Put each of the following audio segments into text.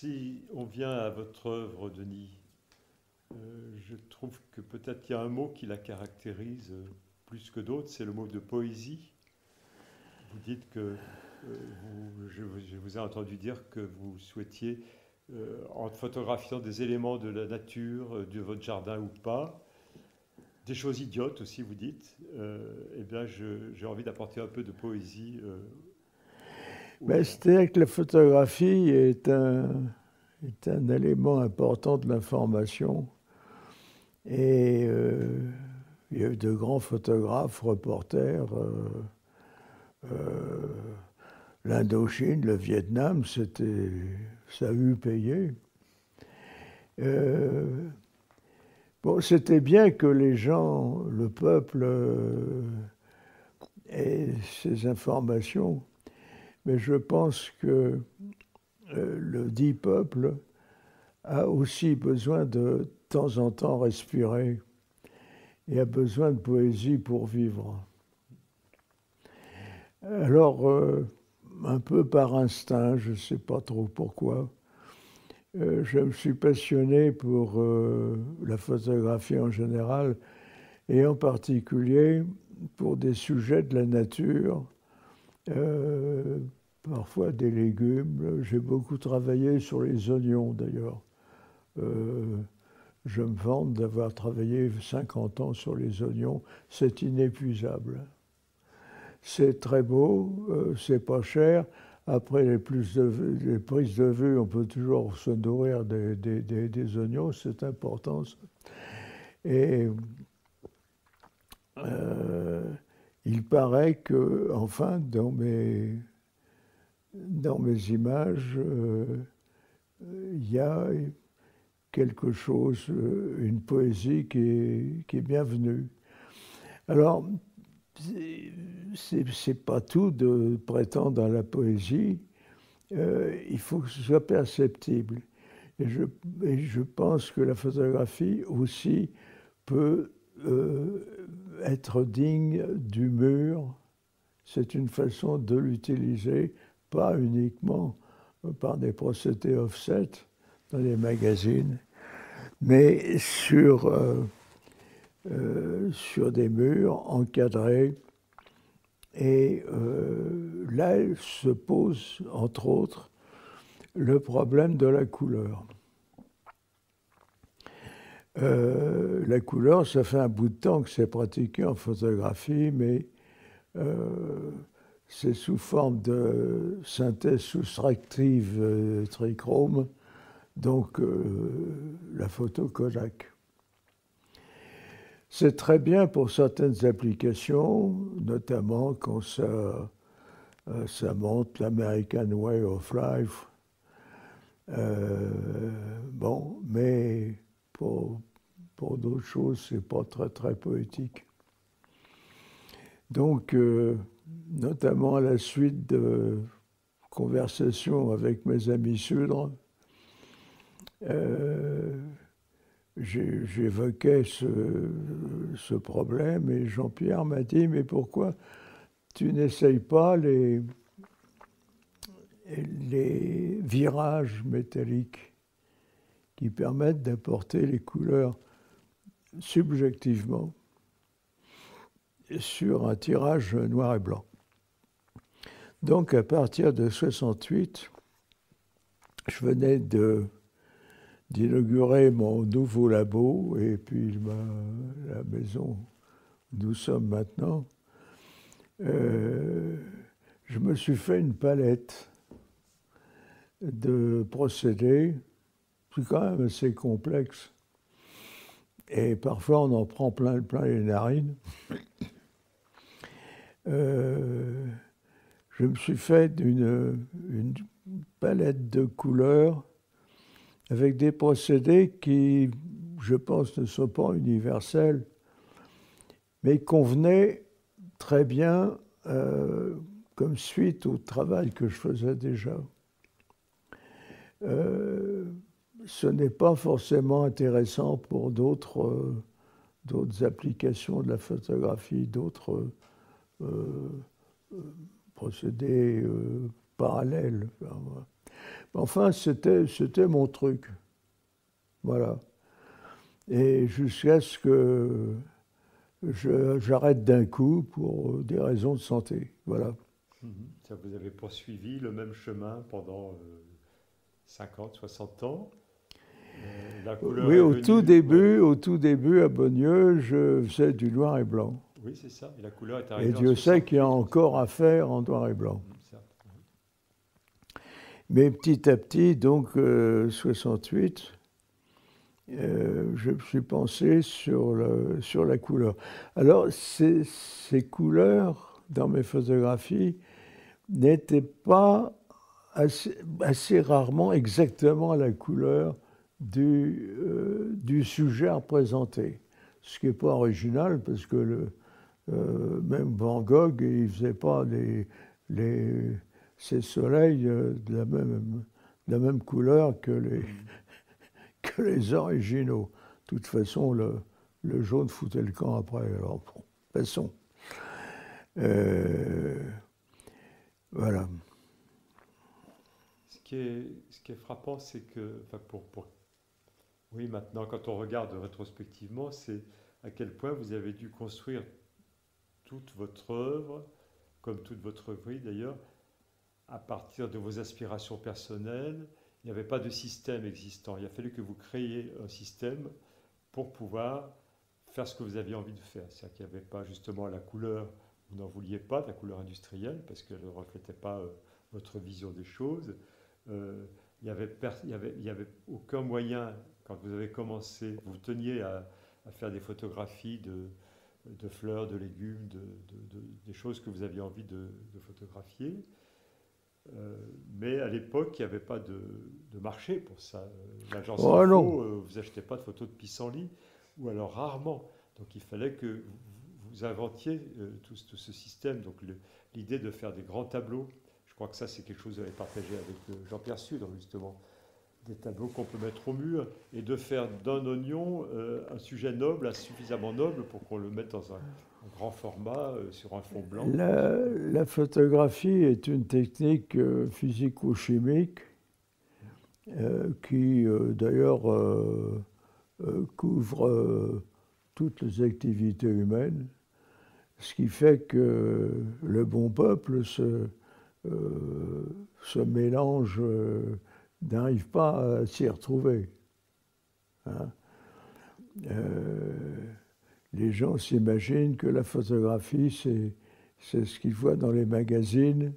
si on vient à votre œuvre, Denis, je trouve que peut-être il y a un mot qui la caractérise plus que d'autres, c'est le mot de poésie. Vous dites que je vous ai entendu dire que vous souhaitiez, en photographiant des éléments de la nature, de votre jardin ou pas, des choses idiotes aussi, vous dites, eh bien, j'ai envie d'apporter un peu de poésie aux Ben, gens. c'est-à-dire que la photographie est un élément important de l'information. Et il y a eu de grands photographes, reporters. Euh, L'Indochine, le Vietnam, ça a eu payé. Euh, bon, c'était bien que les gens, le peuple, ait ces informations, mais je pense que le dit peuple a aussi besoin de temps en temps respirer et a besoin de poésie pour vivre. Alors, un peu par instinct, je ne sais pas trop pourquoi, je me suis passionné pour la photographie en général et en particulier pour des sujets de la nature, euh, parfois des légumes. J'ai beaucoup travaillé sur les oignons d'ailleurs. Euh, je me vante d'avoir travaillé 50 ans sur les oignons. C'est inépuisable. C'est très beau, c'est pas cher. Après les prises de vue, on peut toujours se nourrir des oignons, c'est important. Ça. Et euh, il paraît que, enfin, dans mes images, il y a quelque chose, une poésie qui est bienvenue. Alors, c'est pas tout de prétendre à la poésie. Il faut que ce soit perceptible. Et je pense que la photographie aussi peut être digne du mur. C'est une façon de l'utiliser, pas uniquement par des procédés offset dans les magazines, mais sur des murs encadrés. Et là, se pose, entre autres, le problème de la couleur. La couleur, ça fait un bout de temps que c'est pratiqué en photographie, mais c'est sous forme de synthèse soustractive trichrome, donc la photo Kodak. C'est très bien pour certaines applications, notamment quand ça montre l'American Way of Life. Bon, mais pour d'autres choses, c'est pas très très poétique. Donc, notamment à la suite de conversations avec mes amis sudres, j'évoquais ce problème et Jean-Pierre m'a dit « Mais pourquoi tu n'essayes pas les virages métalliques qui permettent d'apporter les couleurs subjectivement sur un tirage noir et blanc ?» Donc, à partir de 68, je venais d'inaugurer mon nouveau labo et puis la maison où nous sommes maintenant. Je me suis fait une palette de procédés. C'est quand même assez complexe. Et parfois, on en prend plein les narines. Je me suis fait une palette de couleurs avec des procédés qui, je pense, ne sont pas universels, mais convenaient très bien comme suite au travail que je faisais déjà. Ce n'est pas forcément intéressant pour d'autres applications de la photographie, d'autres procédés parallèles. Enfin, c'était mon truc. Voilà. Et jusqu'à ce que j'arrête d'un coup pour des raisons de santé. Voilà. Ça, vous avez poursuivi le même chemin pendant 50, 60 ans. La couleur Oui, est venue. Ouais. au tout début, à Beaulieu, je faisais du noir et blanc. Oui, c'est ça. Et la couleur est Et arrivée en Dieu sait qu'il y a 68. encore à faire en noir et blanc. Certes. Mais petit à petit, donc 68, je me suis pensé sur la couleur. Alors, ces couleurs, dans mes photographies, n'étaient pas assez rarement exactement la couleur du sujet à représenter. Ce qui n'est pas original, parce que même Van Gogh, il ne faisait pas ces soleils de la même couleur que les originaux. De toute façon, le jaune foutait le camp après. Alors, bon, passons. Voilà. Ce qui est frappant, c'est que, enfin, oui, maintenant, quand on regarde rétrospectivement, c'est à quel point vous avez dû construire toute votre œuvre, comme toute votre œuvre d'ailleurs, à partir de vos aspirations personnelles. Il n'y avait pas de système existant. Il a fallu que vous créiez un système pour pouvoir faire ce que vous aviez envie de faire. C'est-à-dire qu'il n'y avait pas justement la couleur, vous n'en vouliez pas, de la couleur industrielle, parce qu'elle ne reflétait pas votre vision des choses. Il n'y avait aucun moyen, quand vous avez commencé, vous teniez à faire des photographies de fleurs, de légumes, des choses que vous aviez envie de photographier. Mais à l'époque, il n'y avait pas de marché pour ça. L'agence Info, vous achetez pas de photos de pissenlit, ou alors rarement. Donc il fallait que vous inventiez tout ce système. Donc l'idée de faire des grands tableaux, je crois que ça c'est quelque chose que vous avez partagé avec Jean-Pierre Sudre, justement, des tableaux qu'on peut mettre au mur, et de faire d'un oignon un sujet noble, suffisamment noble pour qu'on le mette dans un grand format sur un fond blanc. La photographie est une technique physico-chimique qui d'ailleurs couvre toutes les activités humaines, ce qui fait que le bon peuple se mélange, n'arrive pas à s'y retrouver. Hein. Les gens s'imaginent que la photographie, c'est ce qu'ils voient dans les magazines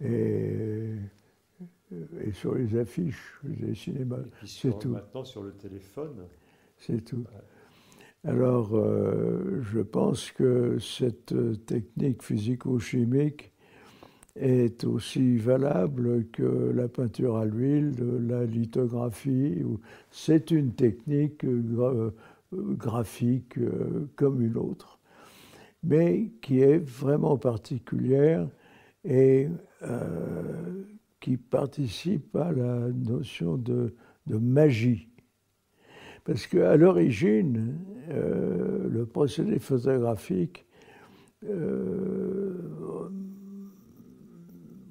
et sur les affiches des cinémas. C'est tout. Maintenant, sur le téléphone. C'est tout. Ouais. Alors, je pense que cette technique physico-chimique est aussi valable que la peinture à l'huile, la lithographie. C'est une technique graphique comme une autre, mais qui est vraiment particulière et qui participe à la notion de magie. Parce qu'à l'origine, le procédé photographique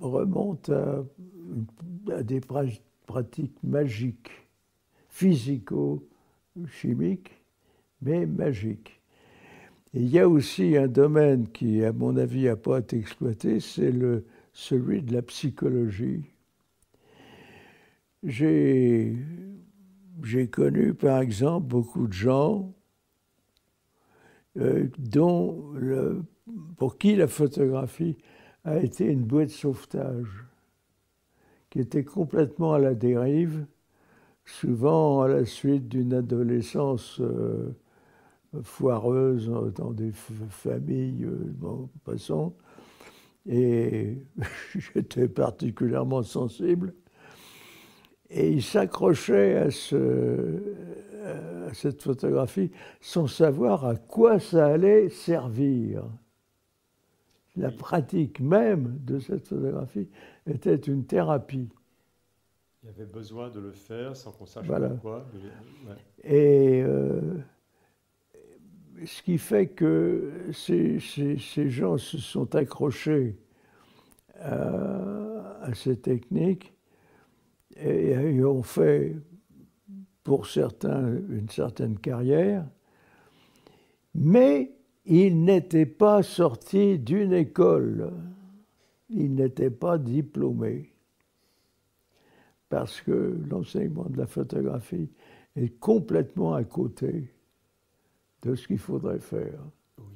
remonte à des pratiques magiques, physico-chimiques, mais magiques. Et il y a aussi un domaine qui, à mon avis, n'a pas été exploité, c'est celui de la psychologie. J'ai connu, par exemple, beaucoup de gens pour qui la photographie a été une bouée de sauvetage, qui était complètement à la dérive, souvent à la suite d'une adolescence foireuse dans des familles, bon, passons. Et j'étais particulièrement sensible. Et il s'accrochait à cette photographie sans savoir à quoi ça allait servir. La pratique même de cette photographie était une thérapie. Il y avait besoin de le faire sans qu'on sache pourquoi. Ouais. Et ce qui fait que ces gens se sont accrochés à ces techniques et ont fait, pour certains, une certaine carrière, mais ils n'étaient pas sortis d'une école, ils n'étaient pas diplômés, parce que l'enseignement de la photographie est complètement à côté de ce qu'il faudrait faire.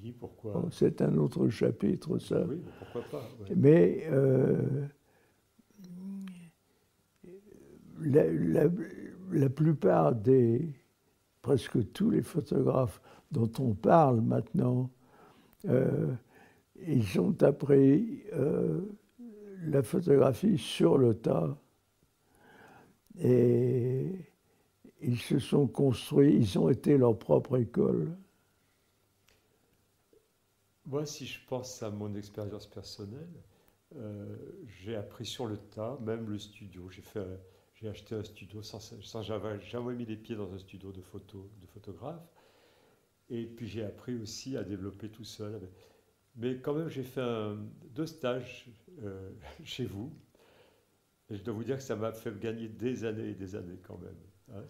Oui, pourquoi? Bon, c'est un autre chapitre, ça. Oui, mais pourquoi pas? Ouais. Mais la plupart presque tous les photographes dont on parle maintenant, ils ont appris la photographie sur le tas et ils se sont construits, ils ont été leur propre école. Moi, si je pense à mon expérience personnelle, j'ai appris sur le tas, même le studio. J'ai acheté un studio sans jamais mis les pieds dans un studio de photographe. Et puis j'ai appris aussi à développer tout seul. Mais quand même, j'ai fait 2 stages chez vous. Et je dois vous dire que ça m'a fait gagner des années et des années quand même. Hein,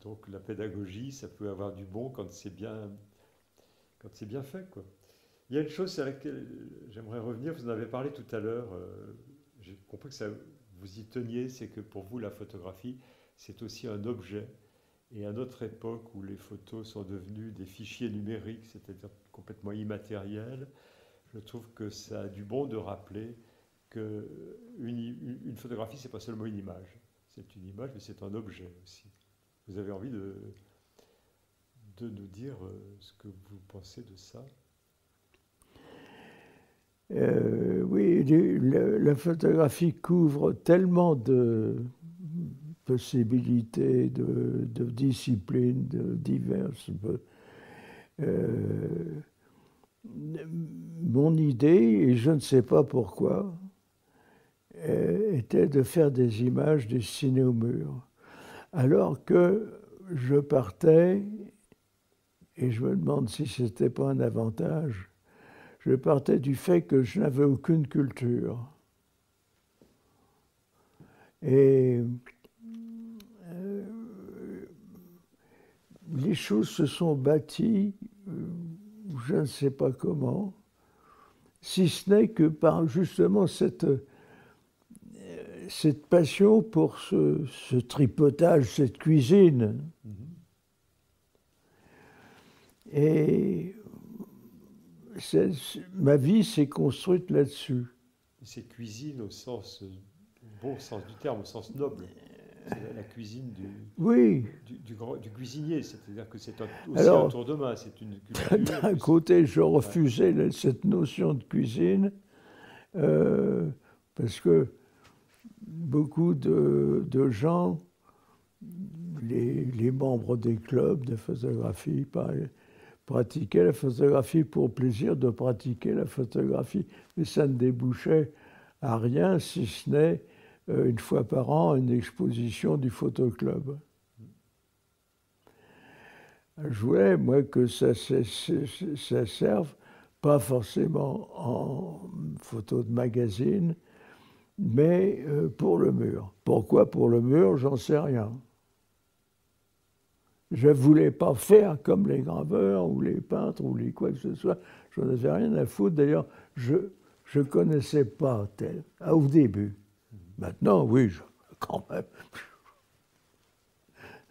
donc la pédagogie, ça peut avoir du bon quand c'est bien fait, quoi. Il y a une chose sur laquelle j'aimerais revenir, vous en avez parlé tout à l'heure, j'ai compris que vous y teniez, c'est que pour vous la photographie, c'est aussi un objet. Et à notre époque où les photos sont devenues des fichiers numériques, c'est-à-dire complètement immatériels, je trouve que ça a du bon de rappeler qu'une photographie, c'est pas seulement une image. C'est une image, mais c'est un objet aussi. Vous avez envie de nous dire ce que vous pensez de ça? Oui, la photographie couvre tellement de possibilités, de disciplines diverses. Mon idée, et je ne sais pas pourquoi, était de faire des images dessinées au mur. Alors que je partais, et je me demande si ce n'était pas un avantage, je partais du fait que je n'avais aucune culture. Et les choses se sont bâties, je ne sais pas comment, si ce n'est que par justement cette passion pour ce tripotage, cette cuisine. Et ma vie s'est construite là-dessus. C'est cuisine au bon sens du terme, au sens noble. C'est la cuisine oui. du cuisinier, c'est-à-dire que c'est aussi Alors, un tour de main, c'est une culture. D'un côté, je refusais cette notion de cuisine parce que beaucoup de gens, les membres des clubs de photographie, pratiquaient la photographie pour plaisir de pratiquer la photographie, mais ça ne débouchait à rien si ce n'est une fois par an une exposition du photoclub. Je voulais, moi, que ça serve pas forcément en photo de magazine, mais pour le mur. Pourquoi pour le mur, j'en sais rien. Je ne voulais pas faire comme les graveurs ou les peintres ou les quoi que ce soit. Je n'en avais rien à foutre. D'ailleurs, je ne connaissais pas tel au début. Maintenant, oui, quand même.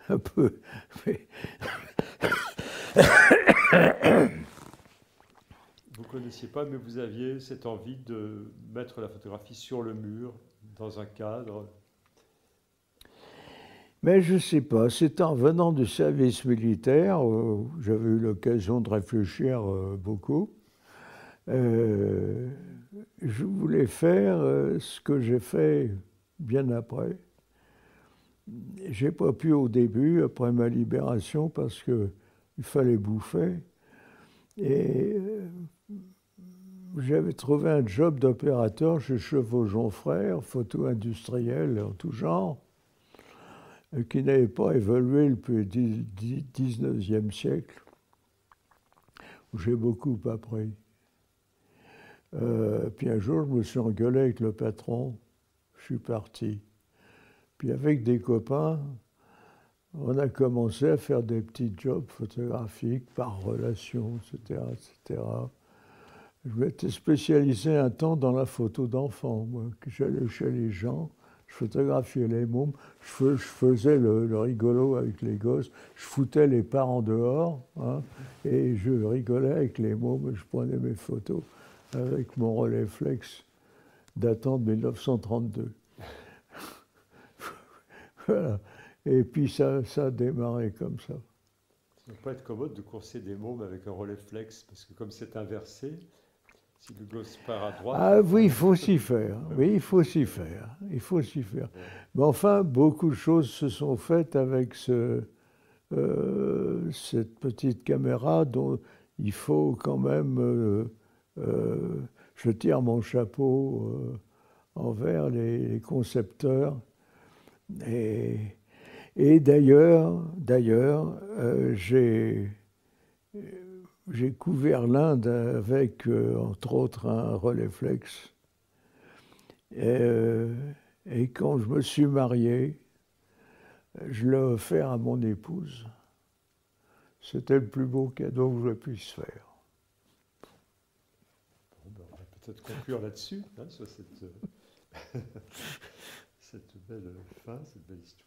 Un peu. Mais... Vous ne connaissiez pas, mais vous aviez cette envie de mettre la photographie sur le mur, dans un cadre. Mais je ne sais pas, c'est en venant du service militaire, j'avais eu l'occasion de réfléchir beaucoup. Je voulais faire ce que j'ai fait bien après. Je n'ai pas pu au début, après ma libération, parce qu'il fallait bouffer. Et j'avais trouvé un job d'opérateur chez Chevaujon Frères, photo industrielle en tout genre, qui n'avait pas évolué depuis le 19e siècle, où j'ai beaucoup appris. Puis un jour, je me suis engueulé avec le patron, je suis parti. Puis avec des copains, on a commencé à faire des petits jobs photographiques par relation, etc., etc. Je m'étais spécialisé un temps dans la photo d'enfants. Moi, que j'allais chez les gens, je photographiais les mômes, je faisais le rigolo avec les gosses, je foutais les parents dehors, hein, et je rigolais avec les mômes, je prenais mes photos avec mon Rolleiflex datant de 1932. Voilà. Et puis ça a démarré comme ça. Ça ne doit pas être commode de courser des mômes avec un Rolleiflex, parce que comme c'est inversé, si le gosse part à droite... Ah oui, il faut s'y faire. Oui, il faut s'y faire. Il faut s'y faire. Mais enfin, beaucoup de choses se sont faites avec cette petite caméra dont il faut quand même... je tire mon chapeau envers les concepteurs. Et d'ailleurs, j'ai couvert l'Inde avec, entre autres, un Rolleiflex. Et quand je me suis marié, je l'ai offert à mon épouse. C'était le plus beau cadeau que je puisse faire. Bon, ben, on va peut-être conclure là-dessus, hein, sur cette, cette belle fin, cette belle histoire.